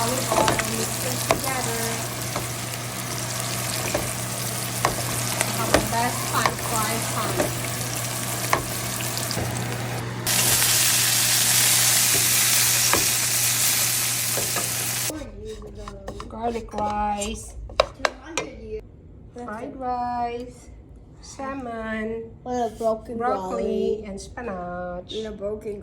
olive oil, mix them together. Have the best fried pan. Garlic rice, fried rice, salmon, What a broken broccoli, and spinach. In a broken